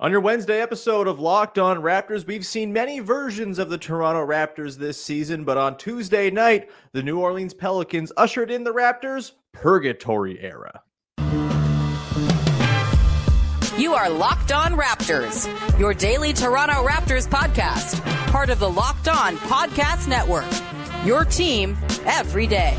On your Wednesday episode of Locked On Raptors, we've seen many versions of the Toronto Raptors this season, but on Tuesday night, the New Orleans Pelicans ushered in the Raptors' Purgatory era. You are Locked On Raptors, your daily Toronto Raptors podcast, part of the Locked On Podcast Network, your team every day.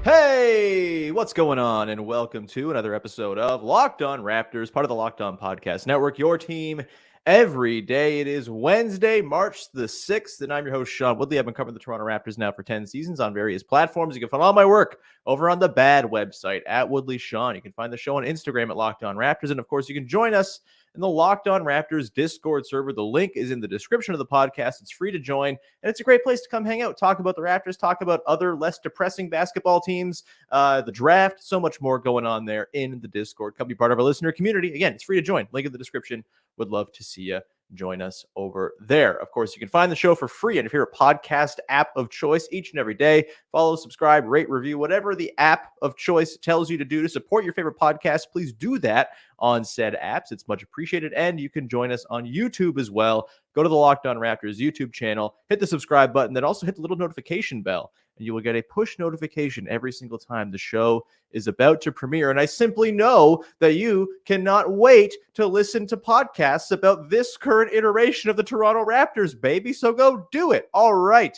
Hey, what's going on? And welcome to another episode of Locked On Raptors, part of the Locked On Podcast Network, your team every day. It is Wednesday, March the 6th, and I'm your host, Sean Woodley. I've been covering the Toronto Raptors now for 10 seasons on various platforms. You can find all my work over on the Bad website at Woodley Sean. You can find the show on Instagram at Locked On Raptors, and of course, you can join us in the Locked On Raptors Discord server. The link is in the description of the podcast. It's free to join, and it's a great place to come hang out, talk about the Raptors, talk about other less depressing basketball teams, the draft, so much more going on there in the Discord. Come be part of our listener community. Again, it's free to join. Link in the description. Would love to see you join us over there. Of course, you can find the show for free on your favorite podcast app of choice each and every day. Follow, subscribe, rate, review, whatever the app of choice tells you to do to support your favorite podcast. Please do that on said apps. It's much appreciated. And you can join us on YouTube as well. Go to the Locked On Raptors YouTube channel, hit the subscribe button, then also hit the little notification bell, and you will get a push notification every single time the show is about to premiere. And I simply know that you cannot wait to listen to podcasts about this current iteration of the Toronto Raptors, baby. So go do it. All right.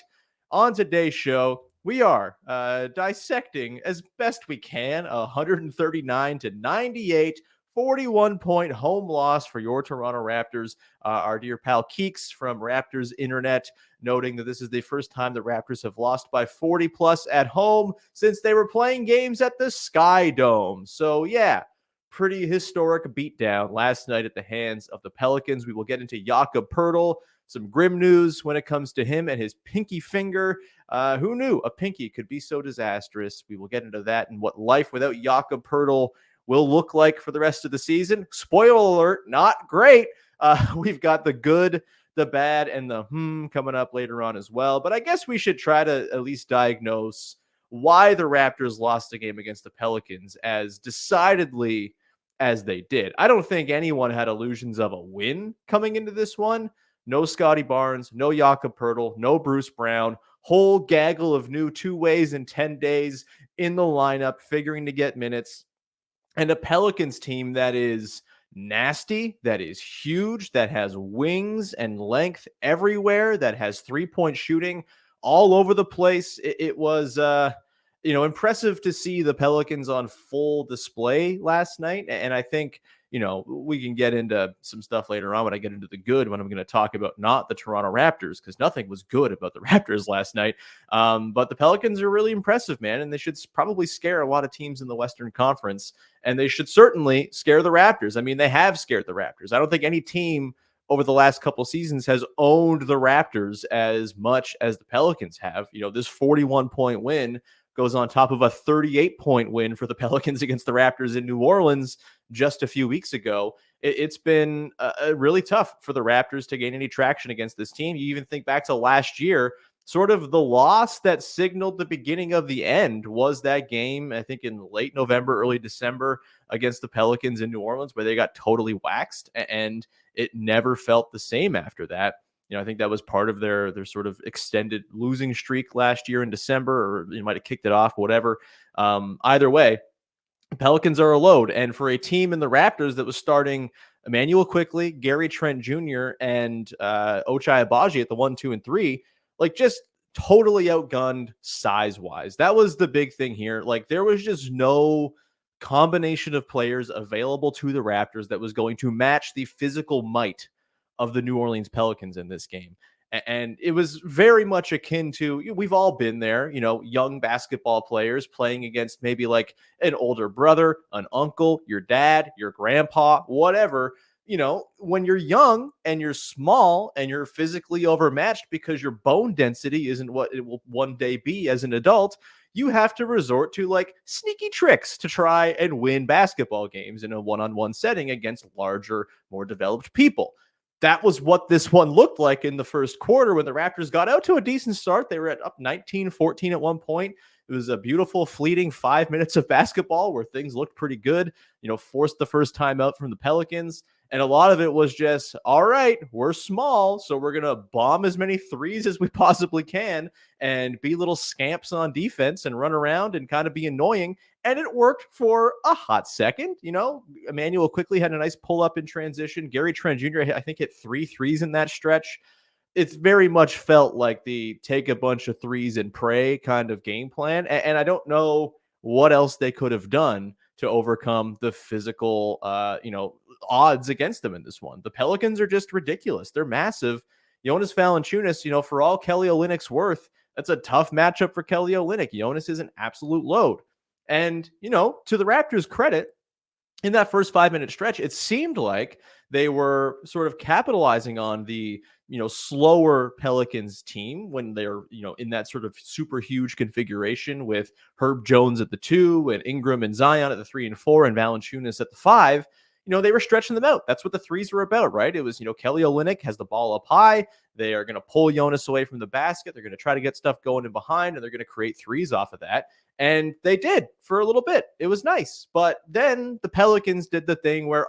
On today's show, we are dissecting as best we can a 139-98 41-point home loss for your Toronto Raptors. Our dear pal Keeks from Raptors Internet noting that this is the first time the Raptors have lost by 40 plus at home since they were playing games at the Sky Dome. So yeah, pretty historic beatdown last night at the hands of the Pelicans. We will get into Jakob Poeltl, some grim news when it comes to him and his pinky finger. Who knew a pinky could be so disastrous? We will get into that and what life without Jakob Poeltl will look like for the rest of the season. Spoiler alert, not great. We've got the good, the bad, and the coming up later on as well. But I guess we should try to at least diagnose why the Raptors lost the game against the Pelicans as decidedly as they did. I don't think anyone had illusions of a win coming into this one. No Scottie Barnes, no Jakob Poeltl, no Bruce Brown. Whole gaggle of new 2 ways in 10 days in the lineup, figuring to get minutes. And a Pelicans team that is nasty, that is huge, that has wings and length everywhere, that has three-point shooting all over the place. It was, impressive to see the Pelicans on full display last night. And I think, we can get into some stuff later on when I get into the good, when I'm going to talk about not the Toronto Raptors, because nothing was good about the Raptors last night. But the Pelicans are really impressive, man, and they should probably scare a lot of teams in the Western Conference, and they should certainly scare the Raptors. I mean, they have scared the Raptors. I don't think any team over the last couple seasons has owned the Raptors as much as the Pelicans have. This 41-point win goes on top of a 38-point win for the Pelicans against the Raptors in New Orleans just a few weeks ago. It's been really tough for the Raptors to gain any traction against this team. You even think back to last year, sort of the loss that signaled the beginning of the end was that game, I think in late November, early December against the Pelicans in New Orleans, where they got totally waxed, and it never felt the same after that. I think that was part of their sort of extended losing streak last year in December, or you might have kicked it off, whatever. Either way, Pelicans are a load. And for a team in the Raptors that was starting Emmanuel Quickley, Gary Trent Jr., and Ochai Agbaji at the 1, 2, and 3, like just totally outgunned size-wise. That was the big thing here. Like there was just no combination of players available to the Raptors that was going to match the physical might of the New Orleans Pelicans in this game. And it was very much akin to, we've all been there, young basketball players playing against maybe like an older brother, an uncle, your dad, your grandpa, whatever. When you're young and you're small and you're physically overmatched because your bone density isn't what it will one day be as an adult, you have to resort to like sneaky tricks to try and win basketball games in a one-on-one setting against larger, more developed people. That was what this one looked like in the first quarter when the Raptors got out to a decent start. They were up 19-14 at one point. It was a beautiful, fleeting 5 minutes of basketball where things looked pretty good, forced the first time out from the Pelicans. And a lot of it was just, all right, we're small, so we're going to bomb as many threes as we possibly can and be little scamps on defense and run around and kind of be annoying. And it worked for a hot second. Emmanuel quickly had a nice pull up in transition. Gary Trent Jr., I think, hit 3 threes in that stretch. It's very much felt like the take a bunch of threes and pray kind of game plan. And I don't know what else they could have done to overcome the physical, odds against them in this one. The Pelicans are just ridiculous. They're massive. Jonas Valanciunas, for all Kelly Olynyk's worth, that's a tough matchup for Kelly Olynyk. Jonas is an absolute load. And, to the Raptors' credit, in that first 5-minute stretch, it seemed like they were sort of capitalizing on the, slower Pelicans team when they're, in that sort of super huge configuration with Herb Jones at the 2 and Ingram and Zion at the 3 and 4 and Valanciunas at the 5. They were stretching them out. That's what the threes were about, right? It was, Kelly Olynyk has the ball up high. They are going to pull Jonas away from the basket. They're going to try to get stuff going in behind, and they're going to create threes off of that. And they did for a little bit. It was nice. But then the Pelicans did the thing where,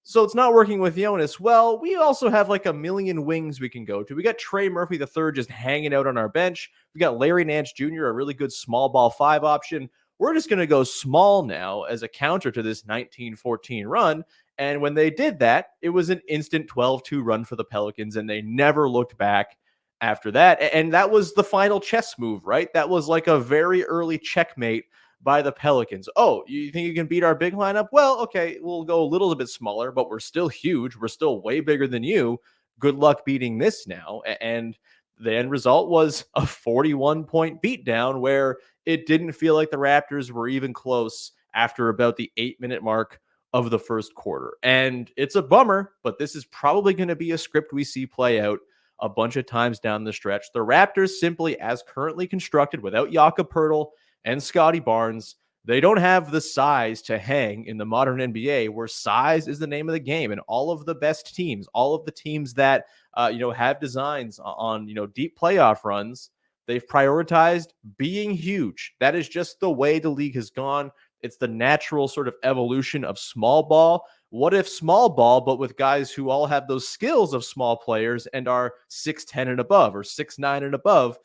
so it's not working with Jonas. Well, we also have like a million wings we can go to. We got Trey Murphy III just hanging out on our bench. We got Larry Nance Jr., a really good small ball 5 option. We're just going to go small now as a counter to this 19-14 run. And when they did that, it was an instant 12-2 run for the Pelicans, and they never looked back after that. And that was the final chess move, right? That was like a very early checkmate by the Pelicans. Oh, you think you can beat our big lineup? Well, okay, we'll go a little bit smaller, but we're still huge. We're still way bigger than you. Good luck beating this now. And the end result was a 41-point beatdown where it didn't feel like the Raptors were even close after about the 8-minute mark of the first quarter. And it's a bummer, but this is probably going to be a script we see play out a bunch of times down the stretch. The Raptors simply, as currently constructed, without Jakob Poeltl and Scottie Barnes, they don't have the size to hang in the modern NBA, where size is the name of the game. And all of the best teams, all of the teams that have designs on deep playoff runs, they've prioritized being huge. That is just the way the league has gone. It's the natural sort of evolution of small ball. What if small ball, but with guys who all have those skills of small players and are 6'10" and above or 6'9" and above?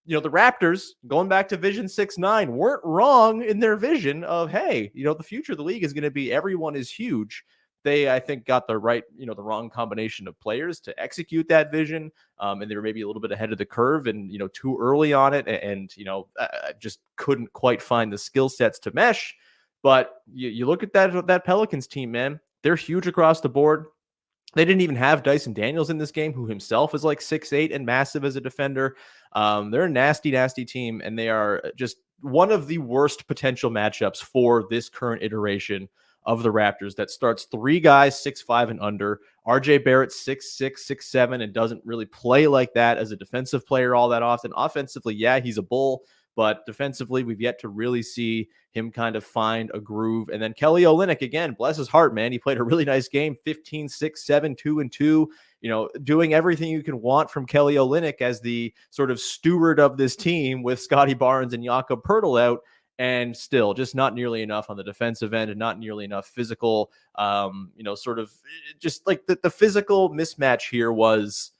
The Raptors, going back to Vision 6'9", weren't wrong in their vision of, hey, the future of the league is going to be everyone is huge. They, I think, got the wrong combination of players to execute that vision. And they were maybe a little bit ahead of the curve and, too early on it. And just couldn't quite find the skill sets to mesh. But you look at that Pelicans team, man, they're huge across the board. They didn't even have Dyson Daniels in this game, who himself is like 6'8" and massive as a defender. They're a nasty, nasty team, and they are just one of the worst potential matchups for this current iteration of the Raptors that starts 3 guys 6'5" and under. RJ Barrett 6'6", 6'7", and doesn't really play like that as a defensive player all that often. Offensively, yeah, he's a bull, but defensively, we've yet to really see him kind of find a groove. And then Kelly Olynyk, again, bless his heart, man. He played a really nice game, 15, 6, 7, 2, and 2, doing everything you can want from Kelly Olynyk as the sort of steward of this team with Scottie Barnes and Jakob Poeltl out. And still just not nearly enough on the defensive end and not nearly enough physical, sort of just like the physical mismatch here was,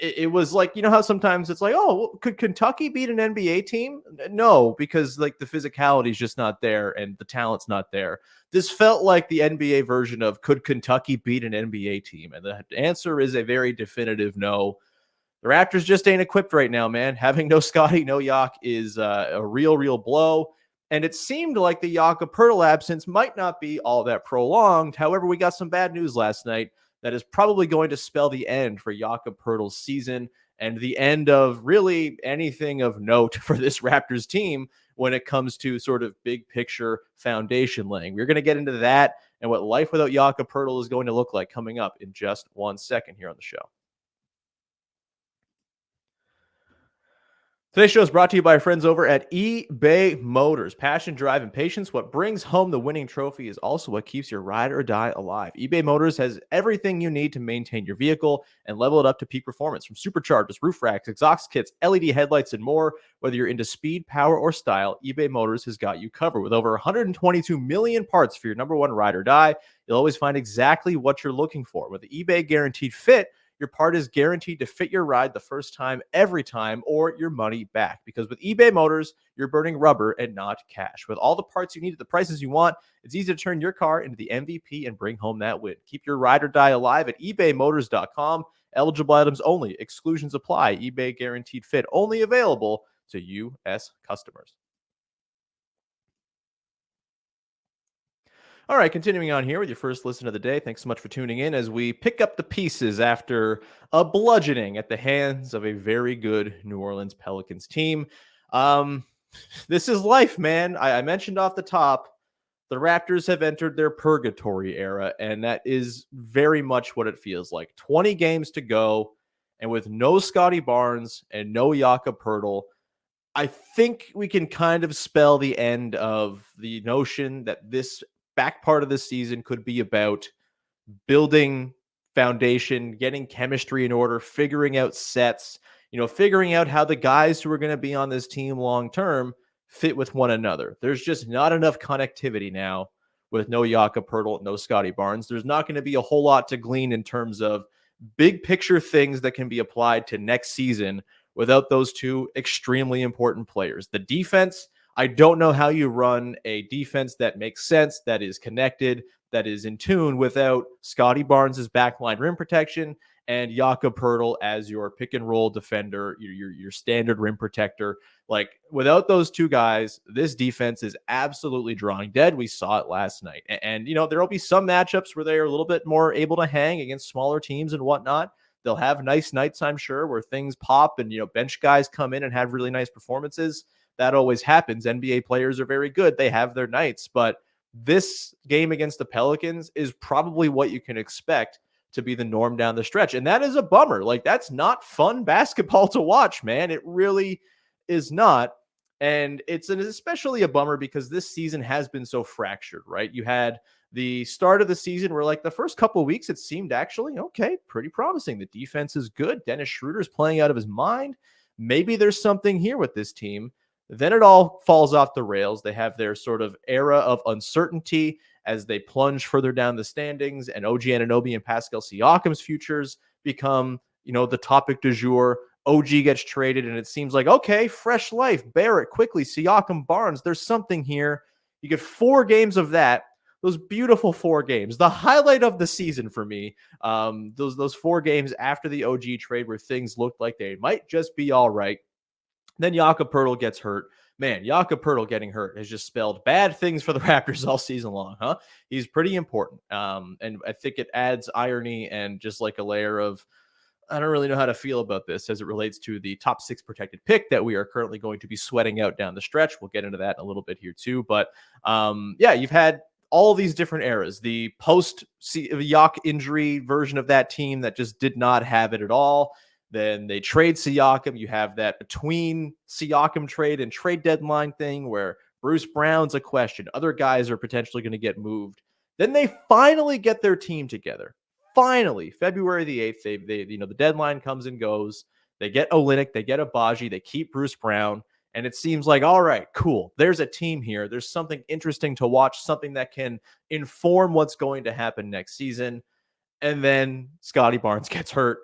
it was like, how sometimes it's like, oh, could Kentucky beat an NBA team? No, because like the physicality is just not there and the talent's not there. This felt like the NBA version of, could Kentucky beat an NBA team? And the answer is a very definitive no. The Raptors just ain't equipped right now, man. Having no Scottie, no Jak is a real blow. And it seemed like the Jakob Poeltl absence might not be all that prolonged. However, we got some bad news last night that is probably going to spell the end for Jakob Poeltl's season and the end of really anything of note for this Raptors team when it comes to sort of big picture foundation laying. We're going to get into that and what life without Jakob Poeltl is going to look like coming up in just 1 second here on the show. Today's show is brought to you by our friends over at eBay Motors. Passion, drive, and patience. What brings home the winning trophy is also what keeps your ride or die alive. eBay Motors has everything you need to maintain your vehicle and level it up to peak performance, from superchargers, roof racks, exhaust kits, LED headlights, and more. Whether you're into speed, power, or style, eBay Motors has got you covered. With over 122 million parts for your number one ride or die, you'll always find exactly what you're looking for. With the eBay Guaranteed Fit, your part is guaranteed to fit your ride the first time, every time, or your money back. Because with eBay Motors, you're burning rubber and not cash. With all the parts you need at the prices you want, it's easy to turn your car into the MVP and bring home that win. Keep your ride or die alive at ebaymotors.com. Eligible items only. Exclusions apply. eBay Guaranteed Fit only available to U.S. customers. All right, continuing on here with your first listen of the day. Thanks so much for tuning in as we pick up the pieces after a bludgeoning at the hands of a very good New Orleans Pelicans team. Um, this is life, man. I mentioned off the top, the Raptors have entered their purgatory era, and that is very much what it feels like. 20 games to go, and with no Scottie Barnes and no Jakob Poeltl, I think we can kind of spell the end of the notion that this back part of the season could be about building foundation, getting chemistry in order, figuring out sets, figuring out how the guys who are going to be on this team long term fit with one another. There's just not enough connectivity now with no Jakob Poeltl, no Scottie Barnes. There's not going to be a whole lot to glean in terms of big picture things that can be applied to next season without those two extremely important players. The defense, I don't know how you run a defense that makes sense, that is connected, that is in tune without Scottie Barnes' backline rim protection and Jakob Poeltl as your pick and roll defender, your standard rim protector. Like, without those two guys, this defense is absolutely drawing dead. We saw it last night. And there will be some matchups where they are a little bit more able to hang against smaller teams and whatnot. They'll have nice nights, I'm sure, where things pop and, bench guys come in and have really nice performances. That always happens. NBA players are very good. They have their nights. But this game against the Pelicans is probably what you can expect to be the norm down the stretch. And that is a bummer. Like, that's not fun basketball to watch, man. It really is not. And it's especially a bummer because this season has been so fractured, right? You had the start of the season where, like, the first couple of weeks, it seemed actually, okay, pretty promising. The defense is good. Dennis Schroeder's playing out of his mind. Maybe there's something here with this team. Then it all falls off the rails. They have their sort of era of uncertainty as they plunge further down the standings, and OG Anunoby and Pascal Siakam's futures become, the topic du jour. OG gets traded, and it seems like, okay, fresh life. Barrett, quickly, Siakam, Barnes. There's something here. You get 4 games of that. Those beautiful 4 games. The highlight of the season for me, those 4 games after the OG trade where things looked like they might just be all right. Then Jakob Poeltl gets hurt. Man, Jakob Poeltl getting hurt has just spelled bad things for the Raptors all season long, huh? He's pretty important. And I think it adds irony and just like a layer of, I don't really know how to feel about this as it relates to the top 6 protected pick that we are currently going to be sweating out down the stretch. We'll get into that in a little bit here too. But yeah, you've had all these different eras. The post-Yak injury version of that team that just did not have it at all. Then they trade Siakam. You have that between Siakam trade and trade deadline thing where Bruce Brown's a question. Other guys are potentially going to get moved. Then they finally get their team together. Finally, February the 8th, they the deadline comes and goes. They get Olynyk, they get Abaji, they keep Bruce Brown, and it seems like, all right, cool. There's a team here. There's something interesting to watch, something that can inform what's going to happen next season. And then Scottie Barnes gets hurt.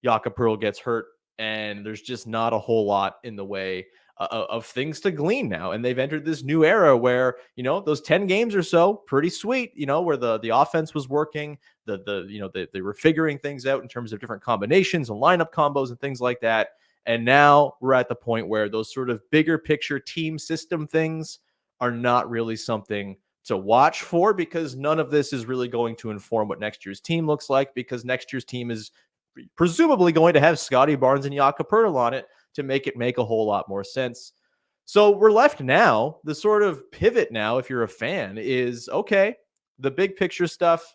Jakob Poeltl gets hurt, and there's just not a whole lot in the way of things to glean now. And they've entered this new era where, those 10 games or so, pretty sweet, where the offense was working, they were figuring things out in terms of different combinations and lineup combos and things like that. And now we're at the point where those sort of bigger picture team system things are not really something to watch for, because none of this is really going to inform what next year's team looks like, because next year's team is presumably going to have Scottie Barnes and Jakob Poeltl on it to make it make a whole lot more sense. So we're left now, the sort of pivot now, if you're a fan, is, okay, the big picture stuff,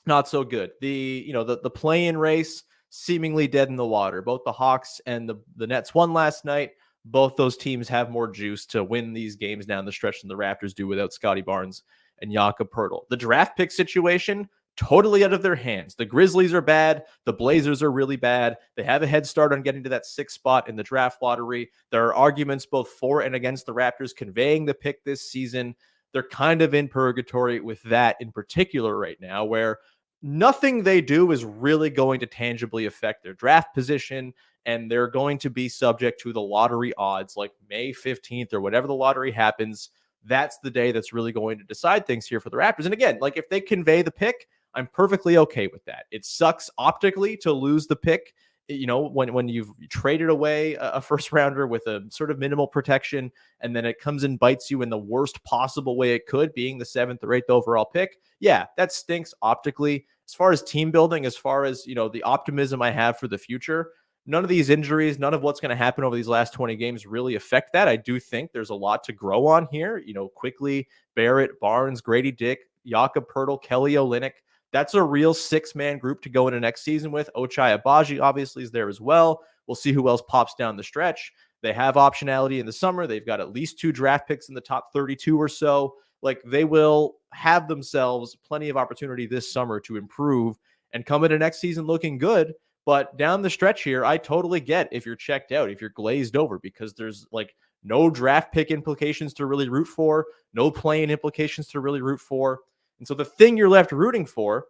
not so good. The play-in race, seemingly dead in the water. Both the Hawks and the Nets won last night. both those teams have more juice to win these games down the stretch than the Raptors do without Scottie Barnes and Jakob Poeltl. The draft pick situation, totally out of their hands. The Grizzlies are bad. The Blazers are really bad. They have a head start on getting to that 6th spot in the draft lottery. There are arguments both for and against the Raptors conveying the pick this season. They're kind of in purgatory with that in particular right now, where nothing they do is really going to tangibly affect their draft position, and they're going to be subject to the lottery odds like May 15th or whatever the lottery happens. That's the day that's really going to decide things here for the Raptors. And again, like if they convey the pick, I'm perfectly okay with that. It sucks optically to lose the pick, when you've traded away a first rounder with a sort of minimal protection, and then it comes and bites you in the worst possible way it could, being the 7th or 8th overall pick. Yeah, that stinks optically. As far as team building, as far as, the optimism I have for the future, none of these injuries, none of what's going to happen over these last 20 games really affect that. I do think there's a lot to grow on here. Quickly, Barrett, Barnes, Grady Dick, Jakob Poeltl, Kelly Olynyk. That's a real 6-man group to go into next season with. Ochai Agbaji obviously is there as well. We'll see who else pops down the stretch. They have optionality in the summer. They've got at least 2 draft picks in the top 32 or so. Like, they will have themselves plenty of opportunity this summer to improve and come into next season looking good. But down the stretch here, I totally get if you're checked out, if you're glazed over, because there's like no draft pick implications to really root for, no playing implications to really root for. And so the thing you're left rooting for,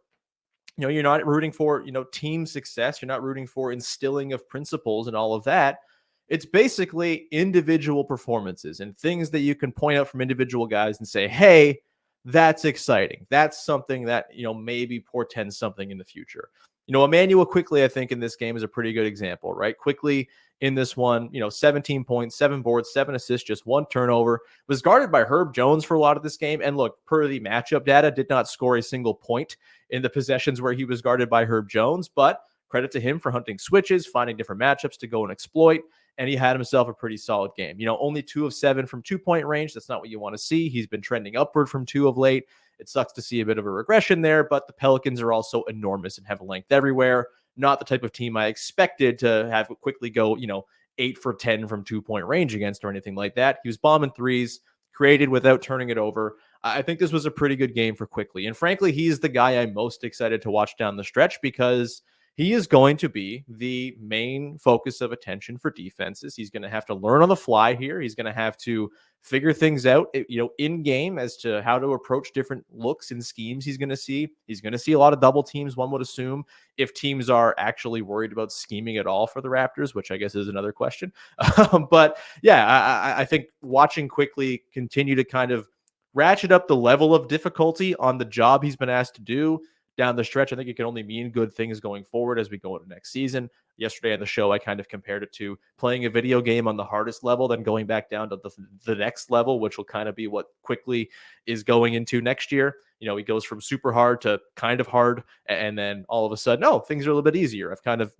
you're not rooting for, team success. You're not rooting for instilling of principles and all of that. It's basically individual performances and things that you can point out from individual guys and say, hey, that's exciting. That's something that, maybe portends something in the future. Emmanuel Quickly, I think in this game is a pretty good example, right? Quickly in this one, 17 points, 7 boards, 7 assists, just 1 turnover, was guarded by Herb Jones for a lot of this game. And look, per the matchup data, did not score a single point in the possessions where he was guarded by Herb Jones, but credit to him for hunting switches, finding different matchups to go and exploit. And he had himself a pretty solid game. Only 2 of 7 from 2-point range. That's not what you want to see. He's been trending upward from 2 of late. It sucks to see a bit of a regression there, but the Pelicans are also enormous and have length everywhere. Not the type of team I expected to have quickly go, 8 for 10 from 2-point range against or anything like that. He was bombing threes, created without turning it over. I think this was a pretty good game for Quickly. And frankly, he's the guy I'm most excited to watch down the stretch because he is going to be the main focus of attention for defenses. He's going to have to learn on the fly here. He's going to have to figure things out, in game as to how to approach different looks and schemes he's going to see. He's going to see a lot of double teams, one would assume, if teams are actually worried about scheming at all for the Raptors, which I guess is another question. But yeah, I think watching Quickly continue to kind of ratchet up the level of difficulty on the job he's been asked to do down the stretch, I think it can only mean good things going forward as we go into next season. Yesterday on the show, I kind of compared it to playing a video game on the hardest level, then going back down to the next level, which will kind of be what Quickly is going into next year. He goes from super hard to kind of hard, and then all of a sudden, oh, things are a little bit easier. I've kind of,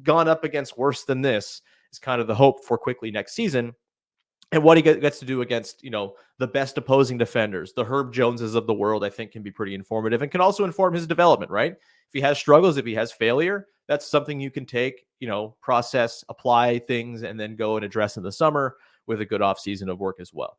gone up against worse than this is kind of the hope for Quickly next season. And what he gets to do against, the best opposing defenders, the Herb Joneses of the world, I think can be pretty informative and can also inform his development, right? If he has struggles, if he has failure, that's something you can take, process, apply things, and then go and address in the summer with a good offseason of work as well.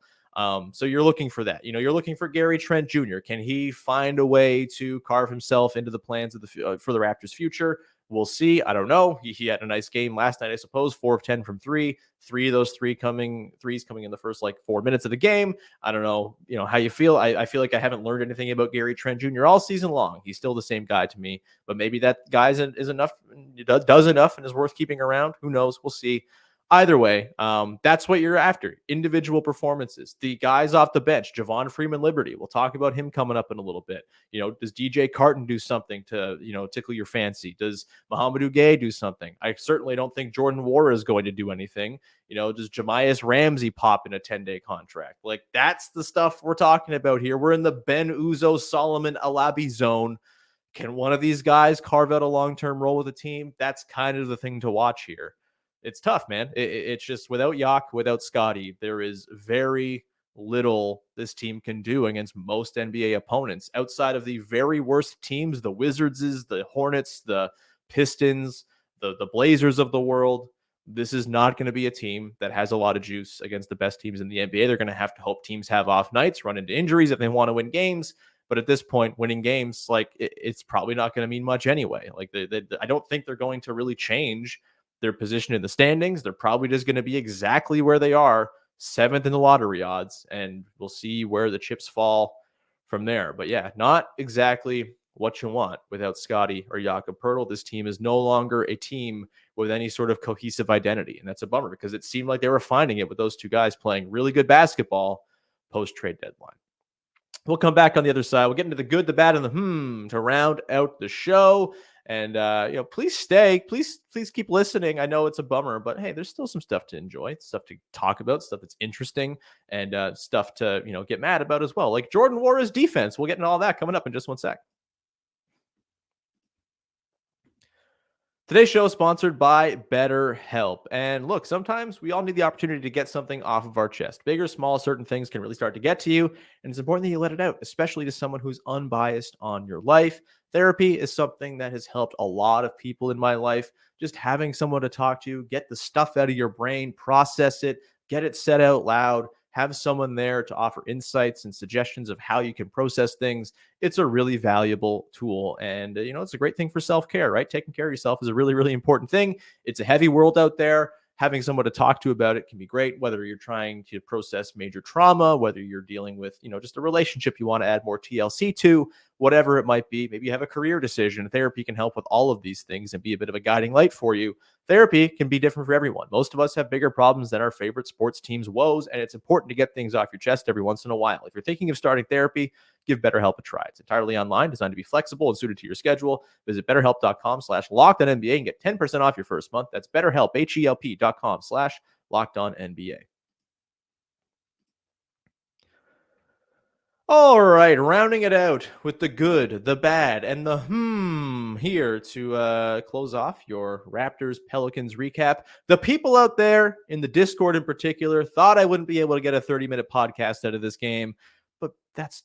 So you're looking for that. You're looking for Gary Trent Jr. Can he find a way to carve himself into the plans of for the Raptors' future? We'll see. I don't know. He had a nice game last night, I suppose. 4 of 10 from 3. 3 of those threes coming in the first 4 minutes of the game. I don't know, how you feel. I feel like I haven't learned anything about Gary Trent Jr. all season long. He's still the same guy to me, but maybe that guy is enough, does enough and is worth keeping around. Who knows? We'll see. Either way, that's what you're after. Individual performances. The guys off the bench, Javon Freeman-Liberty. We'll talk about him coming up in a little bit. Does DJ Carton do something to, tickle your fancy? Does Mohamedou Gay do something? I certainly don't think Jordan Nwora is going to do anything. Does Jamias Ramsey pop in a 10-day contract? That's the stuff we're talking about here. We're in the Ben Uzo Solomon Alabi zone. Can one of these guys carve out a long-term role with the team? That's kind of the thing to watch here. It's tough, man. It's just without Jak, without Scottie, there is very little this team can do against most NBA opponents outside of the very worst teams, the Wizards, the Hornets, the Pistons, the Blazers of the world. This is not going to be a team that has a lot of juice against the best teams in the NBA. They're going to have to hope teams have off nights, run into injuries if they want to win games. But at this point, winning games, like it's probably not going to mean much anyway. Like I don't think they're going to really change their position in the standings. They're probably just going to be exactly where they are, 7th in the lottery odds, and we'll see where the chips fall from there. But yeah, not exactly what you want without Scottie or Jakob Poeltl. This team is no longer a team with any sort of cohesive identity, and that's a bummer because it seemed like they were finding it with those two guys playing really good basketball post-trade deadline. We'll come back on the other side. We'll get into the good, the bad, and the to round out the show. And please stay. Please keep listening. I know it's a bummer, but hey, there's still some stuff to enjoy, stuff to talk about, stuff that's interesting, and stuff to get mad about as well. Like Jordan Nwora's defense. We'll get into all that coming up in just one sec. Today's show is sponsored by BetterHelp. And look, sometimes we all need the opportunity to get something off of our chest. Big or small, certain things can really start to get to you. And it's important that you let it out, especially to someone who's unbiased on your life. Therapy is something that has helped a lot of people in my life. Just having someone to talk to, get the stuff out of your brain, process it, get it said out loud, have someone there to offer insights and suggestions of how you can process things. It's a really valuable tool. And, it's a great thing for self-care, right? Taking care of yourself is a really, really important thing. It's a heavy world out there. Having someone to talk to about it can be great, whether you're trying to process major trauma, whether you're dealing with, just a relationship you want to add more TLC to, whatever it might be. Maybe you have a career decision. Therapy can help with all of these things and be a bit of a guiding light for you. Therapy can be different for everyone. Most of us have bigger problems than our favorite sports teams' woes, and it's important to get things off your chest every once in a while. If you're thinking of starting therapy, give BetterHelp a try. It's entirely online, designed to be flexible and suited to your schedule. Visit BetterHelp.com/LockedOnNBA and get 10% off your first month. That's BetterHelp, HELP.com/LockedOnNBA. All right, rounding it out with the good, the bad, and the here to close off your Raptors Pelicans recap. The people out there in the Discord in particular thought I wouldn't be able to get a 30-minute podcast out of this game, but that's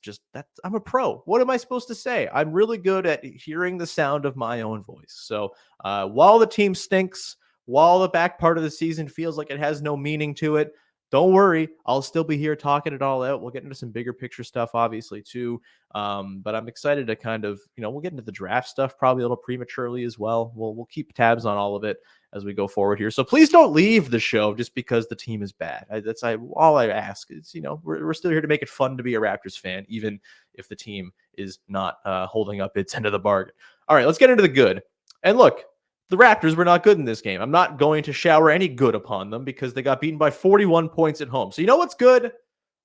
I'm a pro. What am I supposed to say? I'm really good at hearing the sound of my own voice. So while the team stinks, while the back part of the season feels like it has no meaning to it, don't worry, I'll still be here talking it all out. We'll get into some bigger picture stuff, obviously, too. But I'm excited to kind of, we'll get into the draft stuff probably a little prematurely as well. We'll keep tabs on all of it as we go forward here. So please don't leave the show just because the team is bad. That's all I ask. It's, we're still here to make it fun to be a Raptors fan, even if the team is not holding up its end of the bargain. All right, let's get into the good. And look, the Raptors were not good in this game. I'm not going to shower any good upon them because they got beaten by 41 points at home. So you know what's good?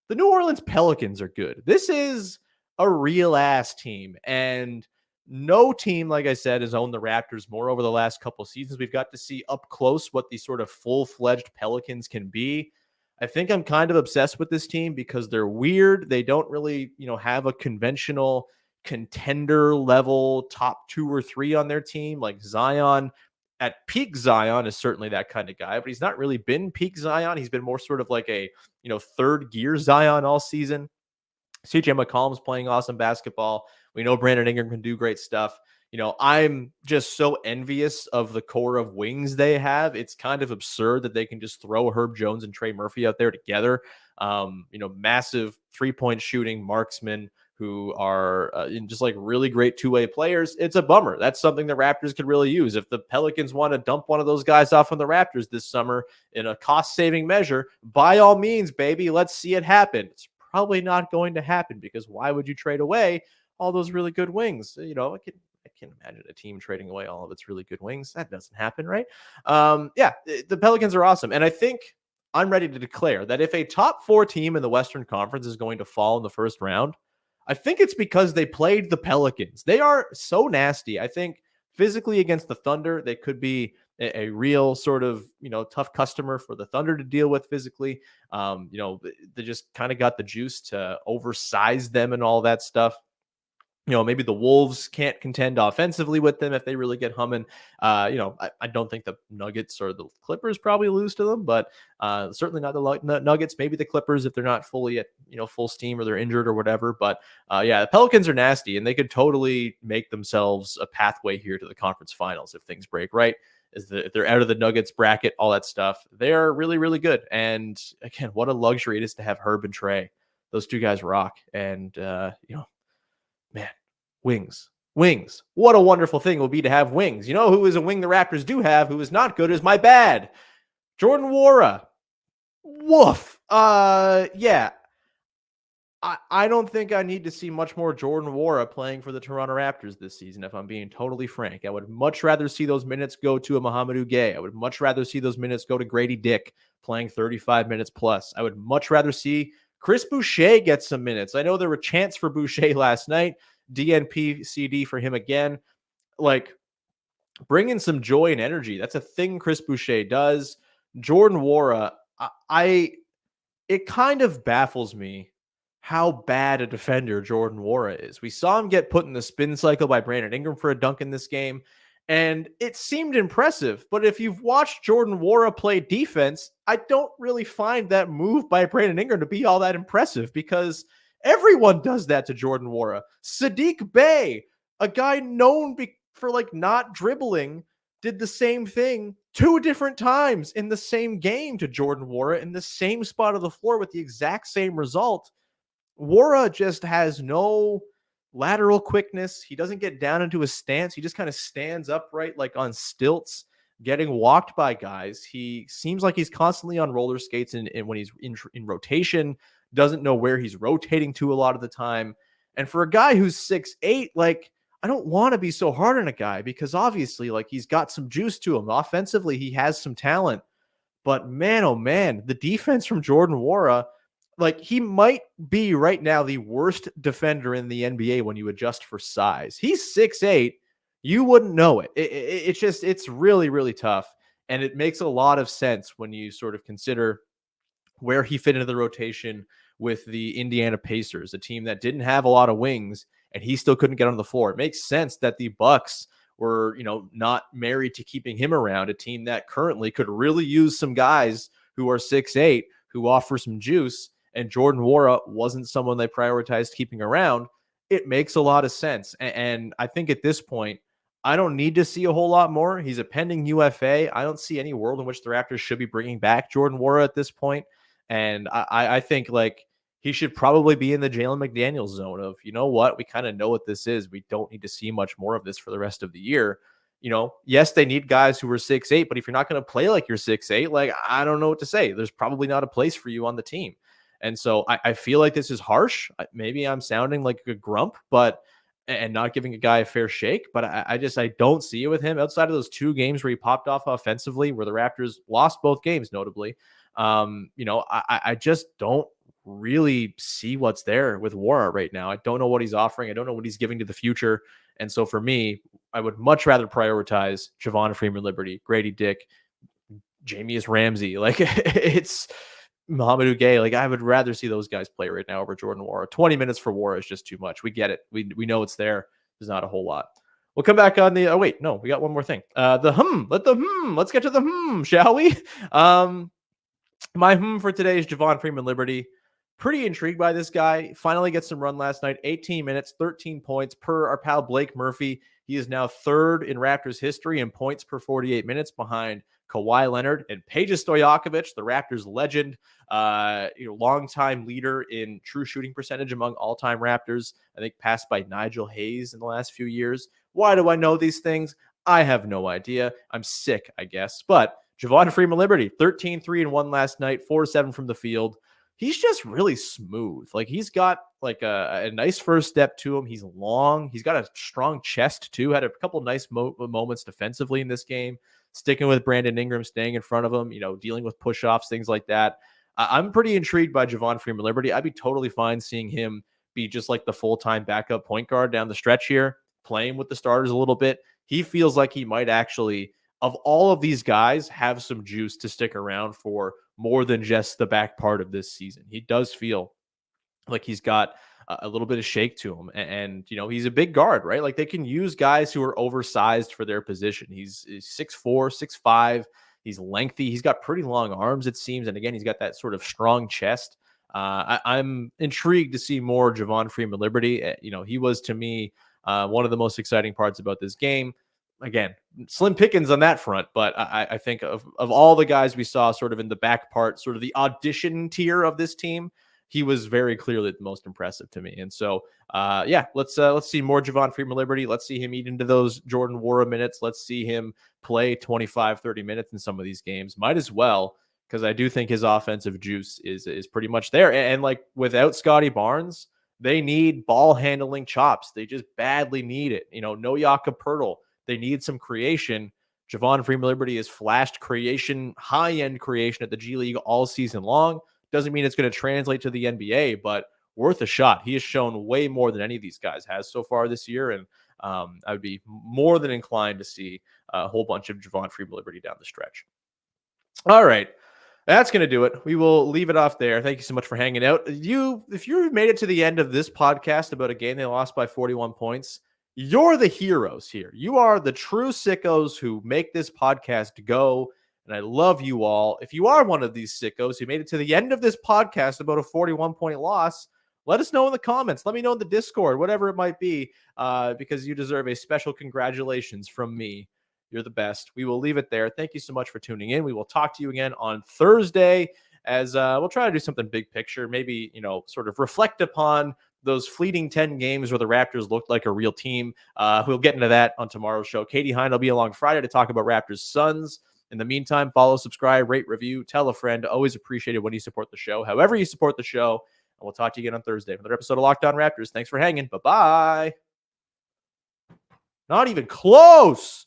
The New Orleans Pelicans are good. This is a real-ass team. And no team, like I said, has owned the Raptors more over the last couple of seasons. We've got to see up close what these sort of full-fledged Pelicans can be. I think I'm kind of obsessed with this team because they're weird. They don't really, have a conventional contender level top 2 or 3 on their team. Like Zion at peak Zion is certainly that kind of guy, but he's not really been peak Zion. He's been more sort of like a, third gear Zion all season. CJ McCollum's playing awesome basketball. We know Brandon Ingram can do great stuff. I'm just so envious of the core of wings they have. It's kind of absurd that they can just throw Herb Jones and Trey Murphy out there together. Massive 3-point shooting marksmen who are just like really great two-way players. It's a bummer. That's something the Raptors could really use. If the Pelicans want to dump one of those guys off on the Raptors this summer in a cost-saving measure, by all means, baby, let's see it happen. It's probably not going to happen because why would you trade away all those really good wings? I can imagine a team trading away all of its really good wings. That doesn't happen, right? The Pelicans are awesome. And I think I'm ready to declare that if a top 4 team in the Western Conference is going to fall in the first round, I think it's because they played the Pelicans. They are so nasty. I think physically against the Thunder, they could be a real sort of, tough customer for the Thunder to deal with physically. They just kind of got the juice to oversize them and all that stuff. Maybe the Wolves can't contend offensively with them if they really get humming. I don't think the Nuggets or the Clippers probably lose to them, but certainly not the Nuggets. Maybe the Clippers if they're not fully at full steam or they're injured or whatever. But the Pelicans are nasty and they could totally make themselves a pathway here to the conference finals if things break right. if they're out of the Nuggets bracket, all that stuff, they're really, really good. And again, what a luxury it is to have Herb and Trey. Those two guys rock. And, man, wings. Wings. What a wonderful thing it will be to have wings. You know who is a wing the Raptors do have who is not good is my bad. Jordan Nwora. Woof. Yeah. I don't think I need to see much more Jordan Nwora playing for the Toronto Raptors this season, if I'm being totally frank. I would much rather see those minutes go to a Mohamedou Gay. I would much rather see those minutes go to Grady Dick playing 35 minutes plus. I would much rather see Chris Boucher get some minutes. I know there were chants for Boucher last night. DNP CD for him again. Like, bring in some joy and energy. That's a thing Chris Boucher does. Jordan Nwora, it kind of baffles me how bad a defender Jordan Nwora is. We saw him get put in the spin cycle by Brandon Ingram for a dunk in this game, and it seemed impressive. But if you've watched Jordan Nwora play defense, I don't really find that move by Brandon Ingram to be all that impressive because everyone does that to Jordan Nwora. Sadiq Bey, a guy known for like not dribbling, did the same thing 2 different times in the same game to Jordan Nwora in the same spot of the floor with the exact same result. Nwora just has no lateral quickness. He doesn't get down into his stance. He just kind of stands upright like on stilts, getting walked by guys. He seems like he's constantly on roller skates and when he's in rotation, doesn't know where he's rotating to a lot of the time. And for a guy who's 6'8", like, I don't want to be so hard on a guy because obviously, like, he's got some juice to him. Offensively, he has some talent. But man, oh man, the defense from Jordan Nwora, like, he might be right now the worst defender in the NBA when you adjust for size. He's 6'8". You wouldn't know it. It's really, really tough. And it makes a lot of sense when you sort of consider where he fit into the rotation with the Indiana Pacers, a team that didn't have a lot of wings, and he still couldn't get on the floor. It makes sense that the Bucks were, not married to keeping him around, a team that currently could really use some guys who are 6'8", who offer some juice, and Jordan Nwora wasn't someone they prioritized keeping around. It makes a lot of sense. And I think at this point, I don't need to see a whole lot more. He's a pending UFA. I don't see any world in which the Raptors should be bringing back Jordan Nwora at this point. And I think, like, he should probably be in the Jalen McDaniels zone of, you know what, we kind of know what this is. We don't need to see much more of this for the rest of the year. Yes, they need guys who are 6'8", but if you're not going to play like you're 6'8", like, I don't know what to say. There's probably not a place for you on the team. And so I feel like this is harsh. Maybe I'm sounding like a grump, and not giving a guy a fair shake, but I don't see it with him outside of those 2 games where he popped off offensively, where the Raptors lost both games, notably. I just don't really see what's there with Nwora right now. I don't know what he's offering. I don't know what he's giving to the future. And so for me, I would much rather prioritize Javon Freeman-Liberty, Grady Dick, Jamius Ramsey. Like, it's Mohamedou Gay. Like, I would rather see those guys play right now over Jordan Nwora. 20 minutes for Nwora is just too much. We get it. We know it's there. There's not a whole lot. We'll come back on the, we got one more thing. Let's get to the shall we? My for today is Javon Freeman-Liberty. Pretty intrigued by this guy. Finally gets some run last night. 18 minutes, 13 points per our pal Blake Murphy. He is now 3rd in Raptors history in points per 48 minutes behind Kawhi Leonard and Peja Stojakovic, the Raptors legend, longtime leader in true shooting percentage among all-time Raptors. I think passed by Nigel Hayes in the last few years. Why do I know these things? I have no idea. I'm sick, I guess. But Javon Freeman-Liberty, 13-3-1 last night, 4-7 from the field. He's just really smooth. Like, he's got like a nice first step to him. He's long. He's got a strong chest too. Had a couple nice moments defensively in this game, sticking with Brandon Ingram, staying in front of him, dealing with push-offs, things like that. I'm pretty intrigued by Javon Freeman-Liberty. I'd be totally fine seeing him be just like the full-time backup point guard down the stretch here, playing with the starters a little bit. He feels like he might actually, of all of these guys, have some juice to stick around for more than just the back part of this season. He does feel like he's got a little bit of shake to him. And he's a big guard, right? Like, they can use guys who are oversized for their position. He's 6'4", 6'5". He's lengthy. He's got pretty long arms, it seems. And again, he's got that sort of strong chest. I'm intrigued to see more Javon Freeman-Liberty. He was, to me, one of the most exciting parts about this game. again, slim pickings on that front. But I think of all the guys we saw sort of in the back part, sort of the audition tier of this team, he was very clearly the most impressive to me. And so, let's see more Javon Freeman-Liberty. Let's see him eat into those Jordan Nwora minutes. Let's see him play 25, 30 minutes in some of these games. Might as well, because I do think his offensive juice is pretty much there. And like without Scottie Barnes, they need ball handling chops. They just badly need it. No Jakob Poeltl. They need some creation. Javon Freeman-Liberty has flashed creation, high-end creation at the G League all season long. Doesn't mean it's going to translate to the NBA, but worth a shot. He has shown way more than any of these guys has so far this year, and I would be more than inclined to see a whole bunch of Javon Freeman-Liberty down the stretch. All right. That's going to do it. We will leave it off there. Thank you so much for hanging out. If you made it to the end of this podcast about a game they lost by 41 points, you're the heroes here. You are the true sickos who make this podcast go, and I love you all. If you are one of these sickos who made it to the end of this podcast about a 41-point loss, let us know in the comments. Let me know in the Discord, whatever it might be, because you deserve a special congratulations from me. You're the best. We will leave it there. Thank you so much for tuning in. We will talk to you again on Thursday as we'll try to do something big picture, maybe, sort of reflect upon those fleeting 10 games where the Raptors looked like a real team. We'll get into that on tomorrow's show. Katie Hine will be along Friday to talk about Raptors Suns. In the meantime, follow, subscribe, rate, review, tell a friend. Always appreciated when you support the show. However you support the show. And we'll talk to you again on Thursday for another episode of Locked On Raptors. Thanks for hanging. Bye-bye. Not even close.